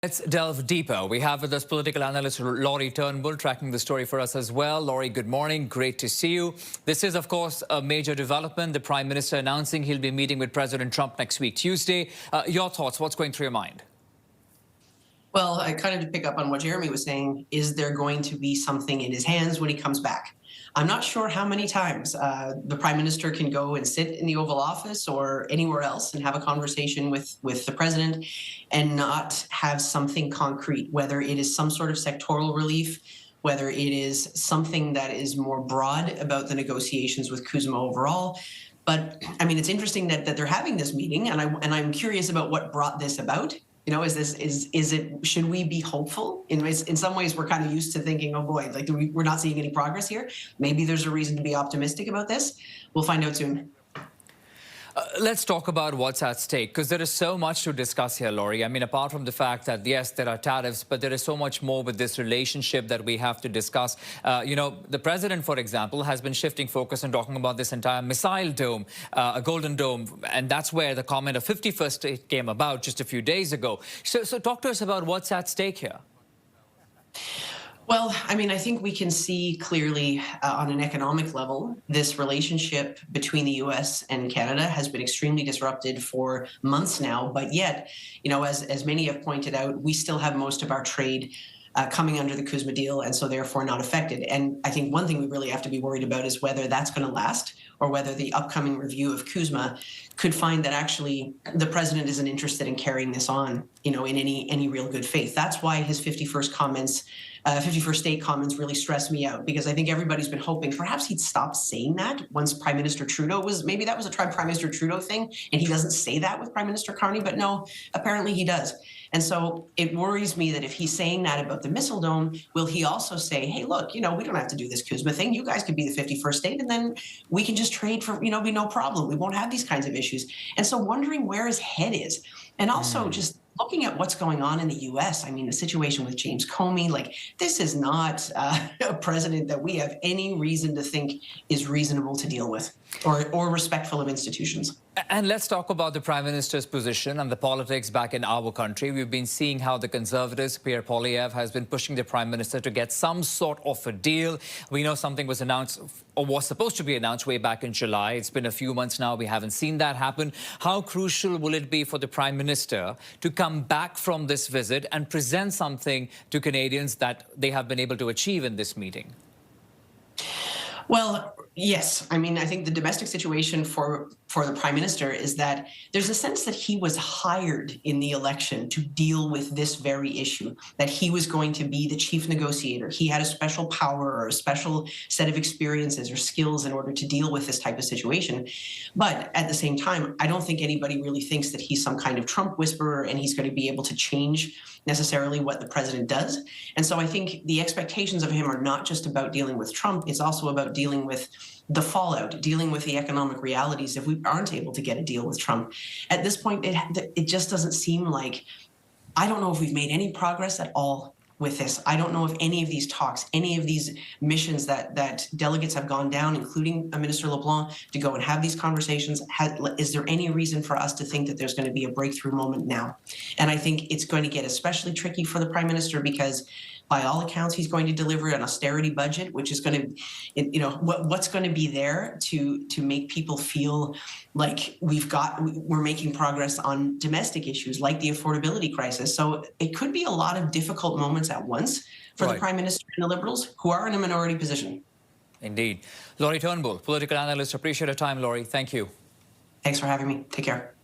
Let's delve deeper. We have with us political analyst Lori Turnbull tracking the story for us as well. Lori, good morning. Great to see you. This is, of course, a major development. The Prime Minister announcing he'll be meeting with President Trump next week, Tuesday. Your thoughts? What's going through your mind? Well, I kind of to pick up on what Jeremy was saying, is there going to be something in his hands when he comes back? I'm not sure how many times the Prime Minister can go and sit in the Oval Office or anywhere else and have a conversation with the President and not have something concrete, whether it is some sort of sectoral relief, whether it is something that is more broad about the negotiations with CUSMA overall. But I mean, it's interesting that they're having this meeting, and I'm curious about what brought this about. You know, should we be hopeful? In some ways, we're kind of used to thinking, oh boy, like we're not seeing any progress here. Maybe there's a reason to be optimistic about this. We'll find out soon. Let's talk about what's at stake, because there is so much to discuss here, Lori. I mean, apart from the fact that, yes, there are tariffs, but there is so much more with this relationship that we have to discuss. You know, the president, for example, has been shifting focus and talking about this entire missile dome, a golden dome, and that's where the comment of 51st state came about just a few days ago. So talk to us about what's at stake here. Well, I mean, I think we can see clearly on an economic level, this relationship between the U.S. and Canada has been extremely disrupted for months now. But yet, you know, as many have pointed out, we still have most of our trade coming under the CUSMA deal, and so therefore not affected. And I think one thing we really have to be worried about is whether that's going to last, or whether the upcoming review of CUSMA could find that actually the president isn't interested in carrying this on, you know, in any real good faith. That's why his 51st state comments really stress me out, because I think everybody's been hoping perhaps he'd stop saying that once Prime Minister Trudeau maybe that was a Prime Minister Trudeau thing, and he doesn't say that with Prime Minister Carney, but no, apparently he does. And so it worries me that if he's saying that about the missile dome, will he also say, hey, look, you know, we don't have to do this CUSMA thing. You guys could be the 51st state, and then we can just trade for, you know, be no problem. We won't have these kinds of issues. And so wondering where his head is. And also just looking at what's going on in the U.S., I mean, the situation with James Comey, like, this is not a president that we have any reason to think is reasonable to deal with or respectful of institutions. And let's talk about the Prime Minister's position and the politics back in our country. We've been seeing how the Conservatives, Pierre Poilievre, has been pushing the Prime Minister to get some sort of a deal. We know something was announced or was supposed to be announced way back in July. It's been a few months now. We haven't seen that happen. How crucial will it be for the Prime Minister to come back from this visit and present something to Canadians that they have been able to achieve in this meeting? Well, yes. I mean, I think the domestic situation for the Prime Minister is that there's a sense that he was hired in the election to deal with this very issue, that he was going to be the chief negotiator. He had a special power or a special set of experiences or skills in order to deal with this type of situation. But at the same time, I don't think anybody really thinks that he's some kind of Trump whisperer and he's going to be able to change necessarily what the president does. And so I think the expectations of him are not just about dealing with Trump, it's also about dealing with the fallout, dealing with the economic realities if we aren't able to get a deal with Trump. At this point, it just doesn't seem like, I don't know if we've made any progress at all with this. I don't know if any of these talks, any of these missions that delegates have gone down, including Minister LeBlanc, to go and have these conversations, is there any reason for us to think that there's going to be a breakthrough moment now? And I think it's going to get especially tricky for the Prime Minister because by all accounts, he's going to deliver an austerity budget, which is going to, you know, what's going to be there to make people feel like we're making progress on domestic issues like the affordability crisis. So it could be a lot of difficult moments at once for the Prime Minister and the Liberals, who are in a minority position. Indeed. Lori Turnbull, political analyst. Appreciate your time, Lori. Thank you. Thanks for having me. Take care.